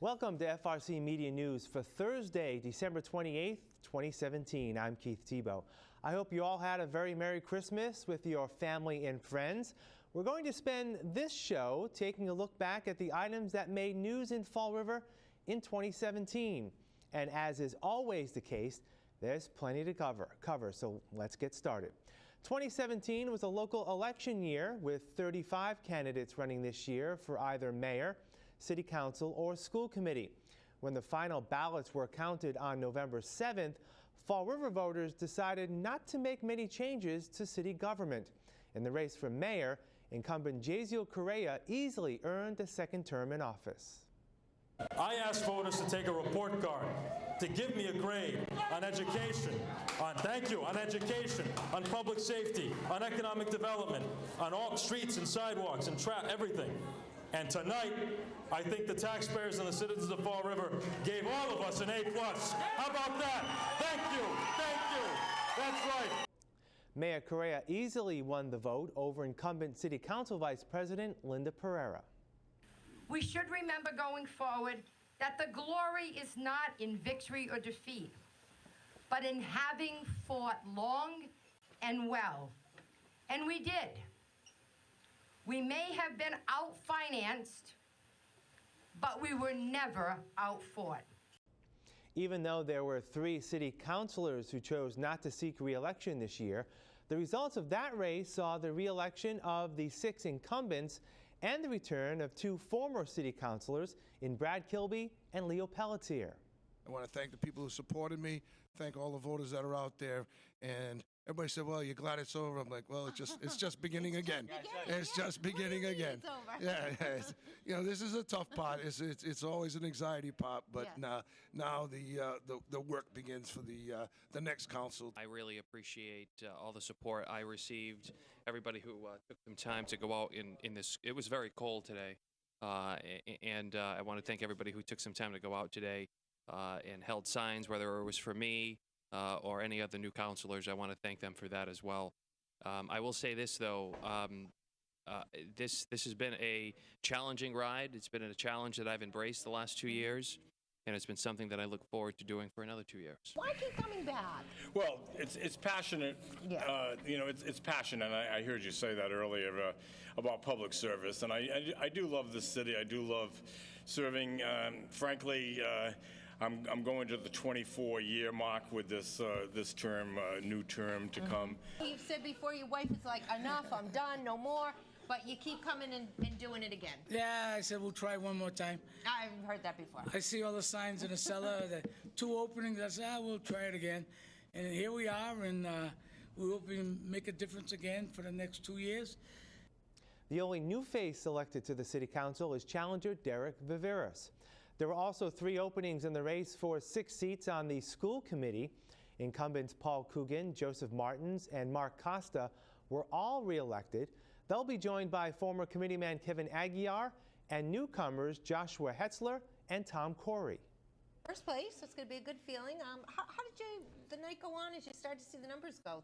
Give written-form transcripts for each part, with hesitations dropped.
Welcome to FRC Media News for Thursday, December 28th, 2017. I'm Keith Tebow. I hope you all had a very Merry Christmas with your family and friends. We're going to spend this show taking a look back at the items that made news in Fall River in 2017. And as is always the case, there's plenty to cover, so let's get started. 2017 was a local election year with 35 candidates running this year for either mayor, city council, or school committee. When the final ballots were counted on November 7th, Fall River voters decided not to make many changes to city government. In the race for mayor, incumbent Jaziel Correa easily earned a second term in office. I asked voters to take a report card, to give me a grade on education, on education, on public safety, on economic development, on all streets and sidewalks and everything. And tonight, I think the taxpayers and the citizens of Fall River gave all of us an A+. How about that? Thank you. Thank you. That's right. Mayor Correa easily won the vote over incumbent City Council Vice President Linda Pereira. We should remember going forward that the glory is not in victory or defeat, but in having fought long and well. And we did. We may have been out-financed, but we were never out-fought. Even though there were 3 city councilors who chose not to seek re-election this year, the results of that race saw the re-election of the 6 incumbents and the return of 2 former city councilors in Brad Kilby and Leo Pelletier. I want to thank the people who supported me, thank all the voters that are out there, and everybody said, well, you're glad it's over. I'm like, well, it's just beginning again. It's just beginning again. It's over. Yeah, you know, this is a tough part. It's always an anxiety part, but Yes. now the work begins for the next council. I really appreciate all the support I received. Everybody who took some time to go out in this. It was very cold today, and I want to thank everybody who took some time to go out today and held signs, whether it was for me or any other new councilors. I want to thank them for that as well. I will say this though. This has been a challenging ride. It's been a challenge that I've embraced the last 2 years, and it's been something that I look forward to doing for another 2 years. Why keep coming back? Well, it's passionate. Yeah. You know, it's passionate. And I heard you say that earlier about public service, and I do love this city. I do love serving. Frankly, I'm going to the 24-year mark with this term, new term to come. You've said before your wife is like, enough, I'm done, no more, but you keep coming and doing it again. Yeah, I said we'll try one more time. I've heard that before. I see all the signs in the cellar, the 2 openings. I said, we'll try it again. And here we are, and we hope we can make a difference again for the next 2 years. The only new face elected to the City Council is challenger Derek Viveras. There were also 3 openings in the race for 6 seats on the school committee. Incumbents Paul Coogan, Joseph Martins, and Mark Costa were all re-elected. They'll be joined by former committeeman Kevin Aguiar and newcomers Joshua Hetzler and Tom Corey. First place, so it's going to be a good feeling. How did the night go on as you started to see the numbers go?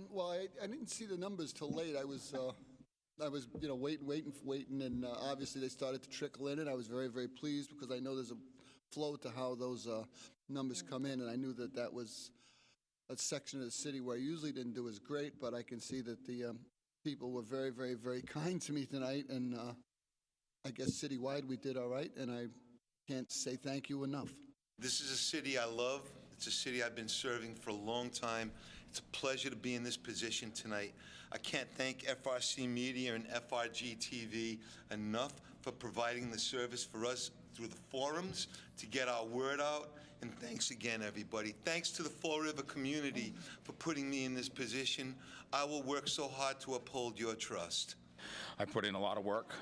Well, I didn't see the numbers till late. I was you know, waiting, and obviously they started to trickle in, and I was very, very pleased because I know there's a flow to how those numbers come in, and I knew that was a section of the city where I usually didn't do as great, but I can see that the people were very, very, very kind to me tonight, and I guess citywide we did all right, and I can't say thank you enough. This is a city I love. It's a city I've been serving for a long time. It's a pleasure to be in this position tonight. I can't thank FRCmedia and FRG TV enough for providing the service for us through the forums to get our word out. And thanks again, everybody. Thanks to the Fall River community for putting me in this position. I will work so hard to uphold your trust. I put in a lot of work.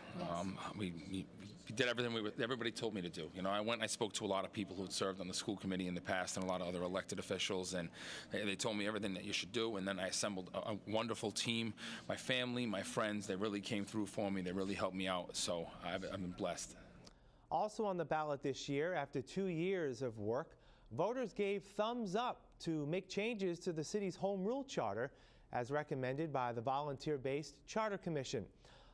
We did everything everybody told me to do. You know, I went and I spoke to a lot of people who had served on the school committee in the past and a lot of other elected officials, and they told me everything that you should do, and then I assembled a wonderful team. My family, my friends, they really came through for me. They really helped me out, so I've been blessed. Also on the ballot this year, after 2 years of work, voters gave thumbs up to make changes to the city's home rule charter as recommended by the volunteer-based Charter Commission.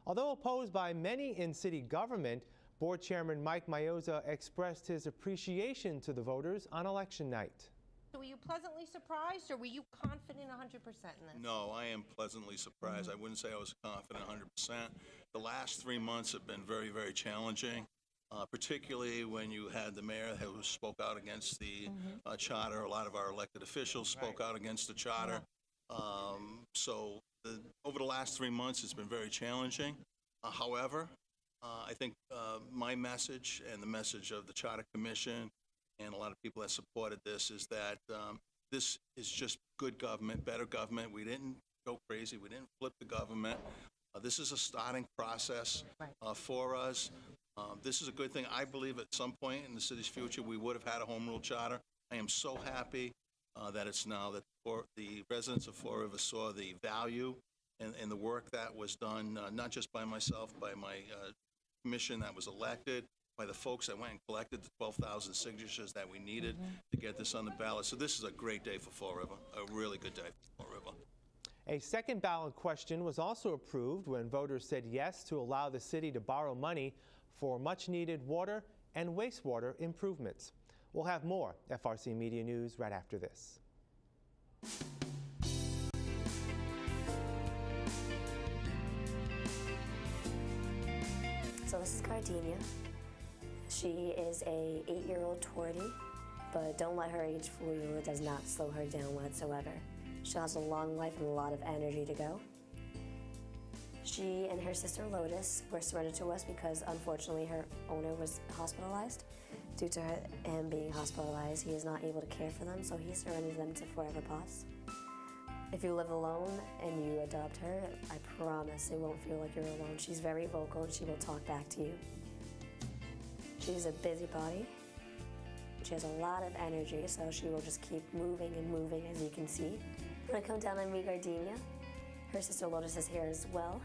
Although opposed by many in city government, Board Chairman Mike Mayoza expressed his appreciation to the voters on election night. So were you pleasantly surprised, or were you confident 100% in this? No, I am pleasantly surprised. I wouldn't say I was confident 100%. The last 3 months have been very, very challenging, particularly when you had the mayor who spoke out against the charter. A lot of our elected officials spoke out against the charter. So over the last 3 months, it's been very challenging. However, I think my message and the message of the Charter Commission and a lot of people that supported this is that this is just good government, better government. We didn't go crazy. We didn't flip the government. This is a starting process for us. This is a good thing. I believe at some point in the city's future, we would have had a home rule charter. I am so happy that it's now that the residents of Fall River saw the value and the work that was done, not just by myself, by my commission that was elected, by the folks that went and collected the 12,000 signatures that we needed to get this on the ballot. So this is a great day for Fall River, a really good day for Fall River. A second ballot question was also approved when voters said yes to allow the city to borrow money for much-needed water and wastewater improvements. We'll have more FRC Media News right after this. So this is Gardenia. She is a 8-year-old tortie, but don't let her age fool you. It does not slow her down whatsoever. She has a long life and a lot of energy to go. She and her sister Lotus were surrendered to us because unfortunately her owner was hospitalized. Due to him being hospitalized, he is not able to care for them, so he surrendered them to Forever Paws. If you live alone and you adopt her, I promise it won't feel like you're alone. She's very vocal and she will talk back to you. She's a busybody. She has a lot of energy, so she will just keep moving and moving, as you can see. When I come down and meet Gardenia, her sister Lotus is here as well.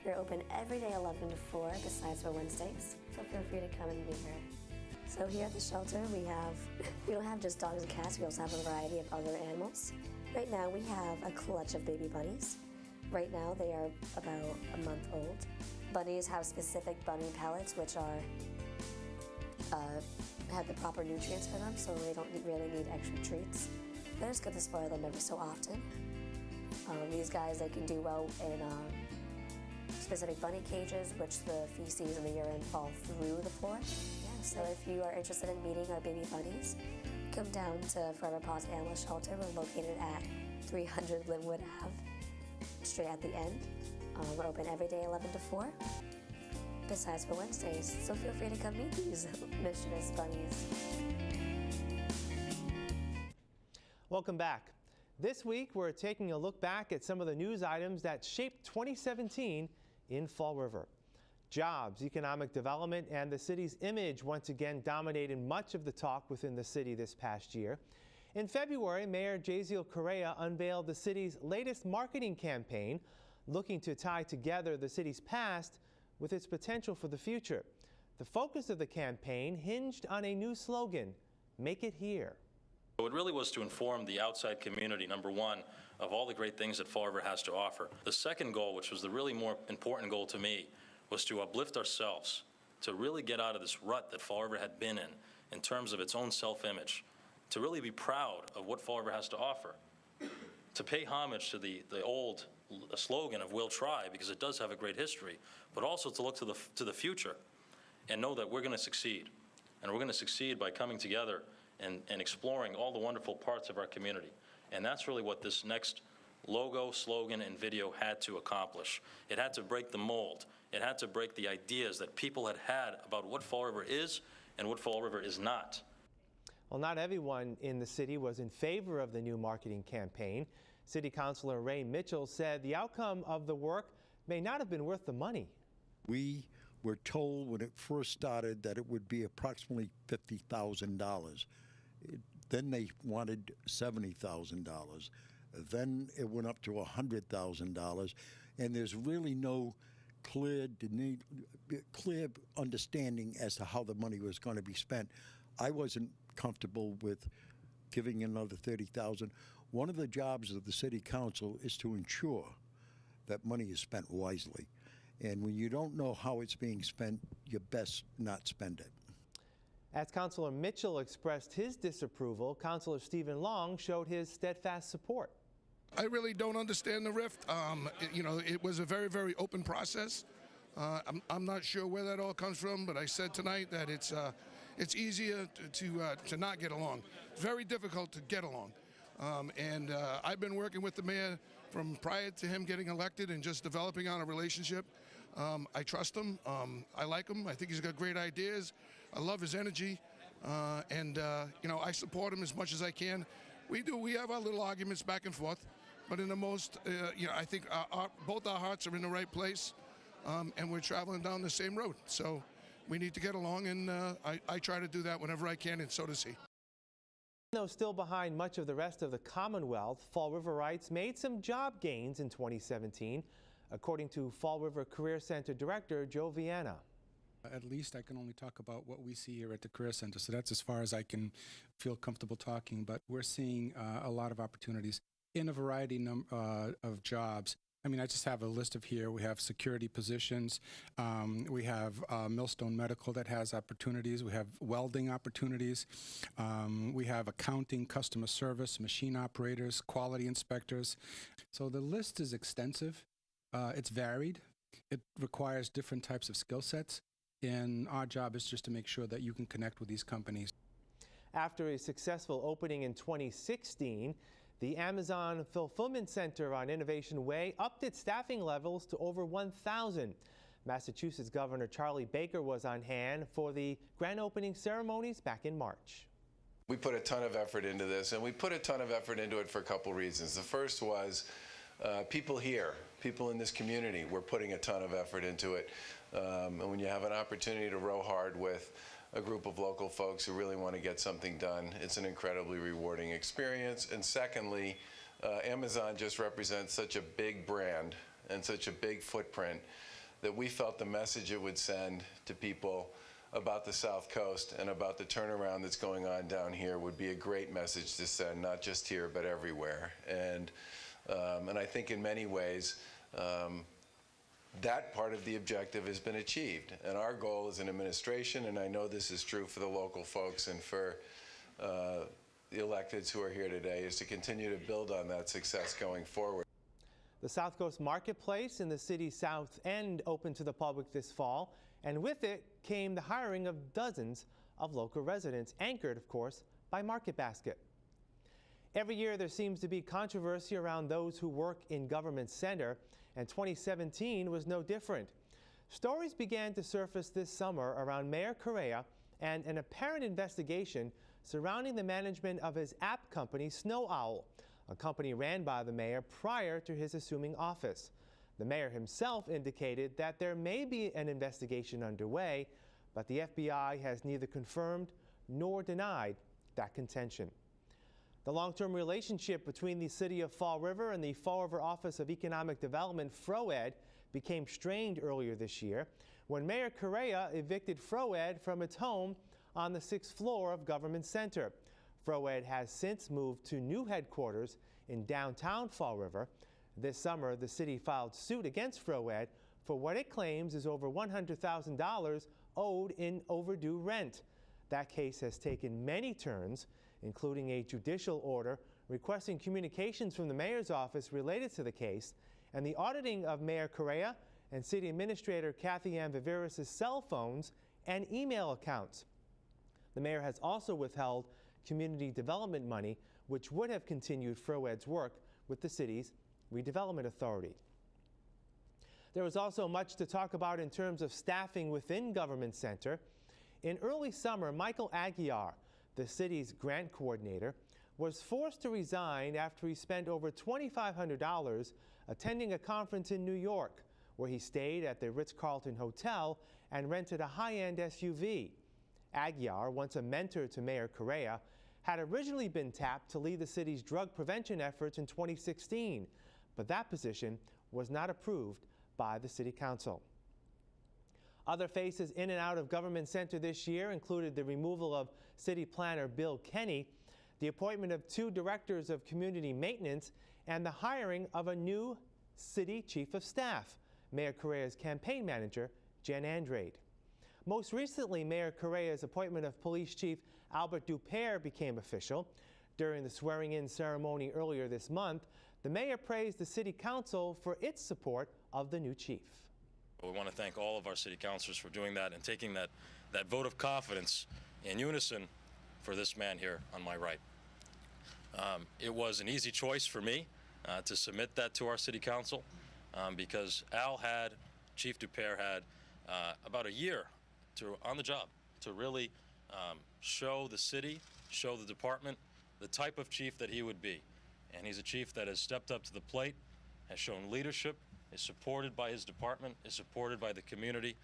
We're open every day 11 to 4, besides for Wednesdays, so feel free to come and meet her. So here at the shelter, we don't have just dogs and cats, we also have a variety of other animals. Right now we have a clutch of baby bunnies. Right now they are about a month old. Bunnies have specific bunny pellets, which are have the proper nutrients for them, so they don't really need extra treats. But it's good to spoil them every so often. These guys, they can do well in specific bunny cages, which the feces and the urine fall through the floor. Yeah, so if you are interested in meeting our baby bunnies, come down to Forever Paws Animal Shelter. We're located at 300 Linwood Ave, straight at the end. We're open every day 11 to 4. Besides for Wednesdays, so feel free to come meet these mischievous bunnies. Welcome back. This week, we're taking a look back at some of the news items that shaped 2017 in Fall River. Jobs, economic development, and the city's image once again dominated much of the talk within the city this past year. In February, Mayor Jaziel Correa unveiled the city's latest marketing campaign, looking to tie together the city's past with its potential for the future. The focus of the campaign hinged on a new slogan, "Make it here." It really was to inform the outside community, number one, of all the great things that Fall River has to offer. The second goal, which was the really more important goal to me, was to uplift ourselves, to really get out of this rut that Fall River had been in terms of its own self-image, to really be proud of what Fall River has to offer, to pay homage to the old slogan of "We'll try," because it does have a great history, but also to look to the future and know that we're going to succeed. And we're going to succeed by coming together and exploring all the wonderful parts of our community. And that's really what this next logo, slogan, and video had to accomplish. It had to break the mold. It had to break the ideas that people had about what Fall River is and what Fall River is not. Well, not everyone in the city was in favor of the new marketing campaign. City Councilor Ray Mitchell said the outcome of the work may not have been worth the money. We were told when it first started that it would be approximately $50,000. Then they wanted $70,000. Then it went up to $100,000. And there's really no clear understanding as to how the money was going to be spent. I wasn't comfortable with giving another $30,000. One of the jobs of the city council is to ensure that money is spent wisely. And when you don't know how it's being spent, you best not spend it. As Councillor Mitchell expressed his disapproval, Councillor Stephen Long showed his steadfast support. I really don't understand the rift. It was a very, very open process. I'm not sure where that all comes from, but I said tonight that it's easier to not get along. It's very difficult to get along. I've been working with the mayor from prior to him getting elected and just developing on a relationship. I trust him. I like him. I think he's got great ideas. I love his energy. I support him as much as I can. We have our little arguments back and forth, but in the most, I think both our hearts are in the right place, and we're traveling down the same road. So we need to get along, and I try to do that whenever I can, and so does he. Though still behind much of the rest of the Commonwealth, Fall Riverites made some job gains in 2017, according to Fall River Career Center Director Joe Viana. At least I can only talk about what we see here at the Career Center, so that's as far as I can feel comfortable talking, but we're seeing a lot of opportunities in a variety of jobs. I mean, I just have a list of here. We have security positions. We have Millstone Medical that has opportunities. We have welding opportunities. We have accounting, customer service, machine operators, quality inspectors. So the list is extensive. It's varied. It requires different types of skill sets. And our job is just to make sure that you can connect with these companies. After a successful opening in 2016, the Amazon Fulfillment Center on Innovation Way upped its staffing levels to over 1,000. Massachusetts Governor Charlie Baker was on hand for the grand opening ceremonies back in March. We put a ton of effort into this, and we put a ton of effort into it for a couple reasons. The first was people here, people in this community, were putting a ton of effort into it. And when you have an opportunity to row hard with a group of local folks who really want to get something done, it's an incredibly rewarding experience. And secondly, Amazon just represents such a big brand and such a big footprint that we felt the message it would send to people about the South Coast and about the turnaround that's going on down here would be a great message to send, not just here, but everywhere. And I think in many ways, that part of the objective has been achieved. And our goal as an administration, and I know this is true for the local folks and for the electeds who are here today, is to continue to build on that success going forward. The South Coast Marketplace in the city's South End opened to the public this fall, and with it came the hiring of dozens of local residents, anchored, of course, by Market Basket. Every year there seems to be controversy around those who work in government center, and 2017 was no different. Stories began to surface this summer around Mayor Correa and an apparent investigation surrounding the management of his app company Snow Owl, a company ran by the mayor prior to his assuming office. The mayor himself indicated that there may be an investigation underway, but the FBI has neither confirmed nor denied that contention. The long-term relationship between the city of Fall River and the Fall River Office of Economic Development, FROED, became strained earlier this year when Mayor Correa evicted FROED from its home on the 6th floor of Government Center. FROED has since moved to new headquarters in downtown Fall River. This summer, the city filed suit against FROED for what it claims is over $100,000 owed in overdue rent. That case has taken many turns, including a judicial order requesting communications from the mayor's office related to the case, and the auditing of Mayor Correa and City Administrator Kathy Ann Viveris' cell phones and email accounts. The mayor has also withheld community development money, which would have continued FROED's work with the city's redevelopment authority. There was also much to talk about in terms of staffing within Government Center. In early summer, Michael Aguiar, the city's grant coordinator, was forced to resign after he spent over $2,500 attending a conference in New York, where he stayed at the Ritz-Carlton Hotel and rented a high-end SUV. Aguiar, once a mentor to Mayor Correa, had originally been tapped to lead the city's drug prevention efforts in 2016, but that position was not approved by the City Council. Other faces in and out of Government Center this year included the removal of City Planner Bill Kenny, the appointment of 2 directors of community maintenance, and the hiring of a new City Chief of Staff, Mayor Correa's campaign manager, Jen Andrade. Most recently, Mayor Correa's appointment of Police Chief Albert Dupere became official. During the swearing-in ceremony earlier this month, the mayor praised the City Council for its support of the new chief. We want to thank all of our city councilors for doing that and taking that vote of confidence in unison for this man here on my right. It was an easy choice for me to submit that to our city council because Chief Dupere had about a year on the job to really show the city, show the department the type of chief that he would be. And he's a chief that has stepped up to the plate, has shown leadership, is supported by his department, is supported by the community,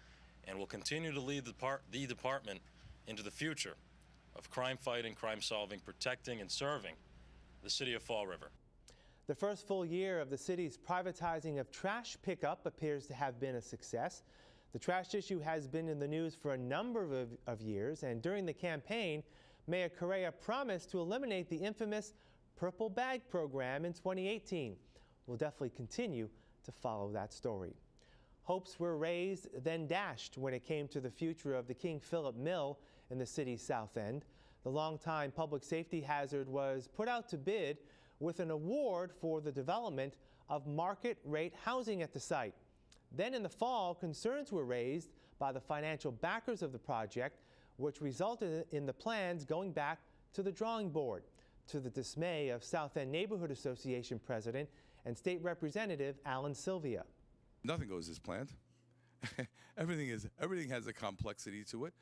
and will continue to lead the department into the future of crime fighting, crime solving, protecting, and serving the city of Fall River. The first full year of the city's privatizing of trash pickup appears to have been a success. The trash issue has been in the news for a number of years, and during the campaign, Mayor Correa promised to eliminate the infamous Purple Bag program in 2018. We'll definitely continue to follow that story. Hopes were raised, then dashed when it came to the future of the King Phillip Mill in the city's south end. The longtime public safety hazard was put out to bid with an award for the development of market-rate housing at the site. Then in the fall, concerns were raised by the financial backers of the project, which resulted in the plans going back to the drawing board, to the dismay of South End Neighborhood Association President and State Representative Alan Sylvia. Nothing goes as planned. Everything has a complexity to it.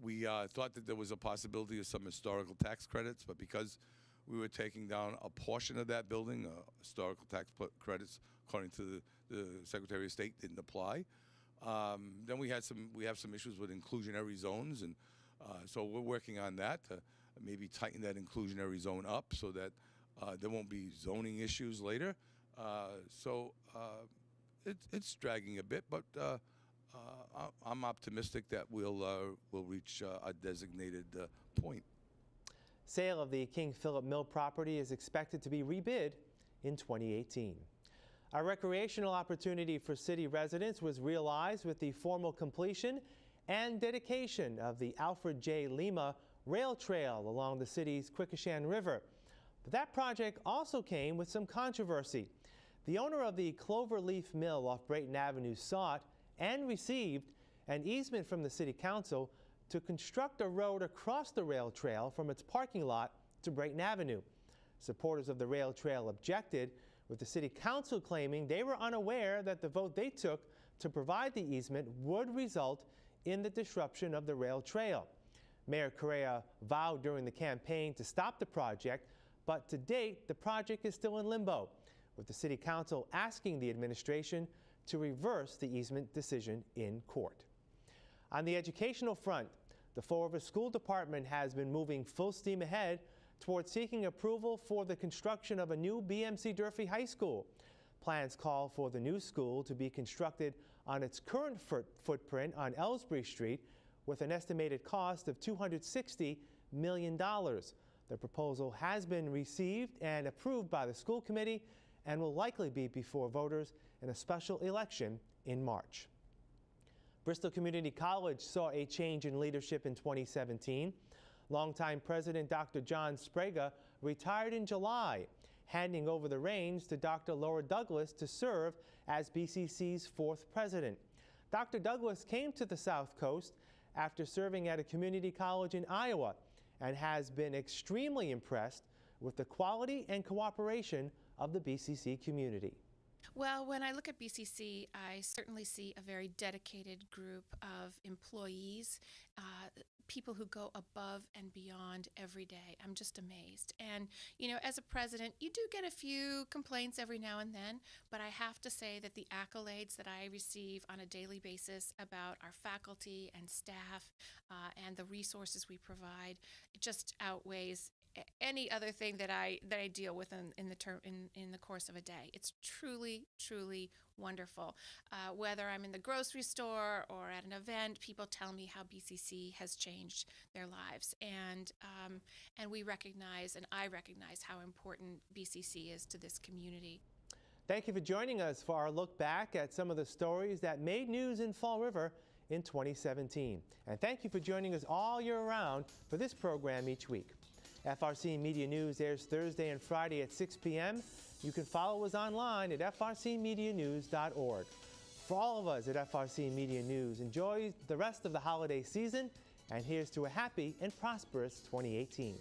We thought that there was a possibility of some historical tax credits, but because we were taking down a portion of that building, historical tax credits, according to the Secretary of State, didn't apply. Then we have some issues with inclusionary zones, and so we're working on that to maybe tighten that inclusionary zone up so that there won't be zoning issues later. It's dragging a bit, but I'm optimistic that we'll reach a designated point. Sale of the King Phillip Mill property is expected to be rebid in 2018. A recreational opportunity for city residents was realized with the formal completion and dedication of the Alfred J. Lima Rail Trail along the city's Quequechan River. But that project also came with some controversy. The owner of the Cloverleaf Mill off Brayton Avenue sought and received an easement from the City Council to construct a road across the rail trail from its parking lot to Brayton Avenue. Supporters of the rail trail objected, with the City Council claiming they were unaware that the vote they took to provide the easement would result in the disruption of the rail trail. Mayor Correa vowed during the campaign to stop the project, but to date, the project is still in limbo, with the City Council asking the administration to reverse the easement decision in court. On the educational front, the Fall River School Department has been moving full steam ahead towards seeking approval for the construction of a new BMC Durfee High School. Plans call for the new school to be constructed on its current footprint on Ellsbury Street with an estimated cost of $260 million. The proposal has been received and approved by the school committee and will likely be before voters in a special election in March. Bristol Community College saw a change in leadership in 2017. Longtime President Dr. John Sprague retired in July, handing over the reins to Dr. Laura Douglas to serve as BCC's fourth president. Dr. Douglas came to the South Coast after serving at a community college in Iowa and has been extremely impressed with the quality and cooperation of the BCC community. Well, when I look at BCC, I certainly see a very dedicated group of employees, people who go above and beyond every day. I'm just amazed. And, you know, as a president, you do get a few complaints every now and then, but I have to say that the accolades that I receive on a daily basis about our faculty and staff and the resources we provide, it just outweighs any other thing that I deal with in the course of a day. It's truly wonderful. Whether I'm in the grocery store or at an event, people tell me how BCC has changed their lives, and we recognize, and I recognize, how important BCC is to this community. Thank you for joining us for our look back at some of the stories that made news in Fall River in 2017. And thank you for joining us all year round for this program each week. FRC Media News airs Thursday and Friday at 6 p.m. You can follow us online at frcmedianews.org. For all of us at FRC Media News, enjoy the rest of the holiday season, and here's to a happy and prosperous 2018.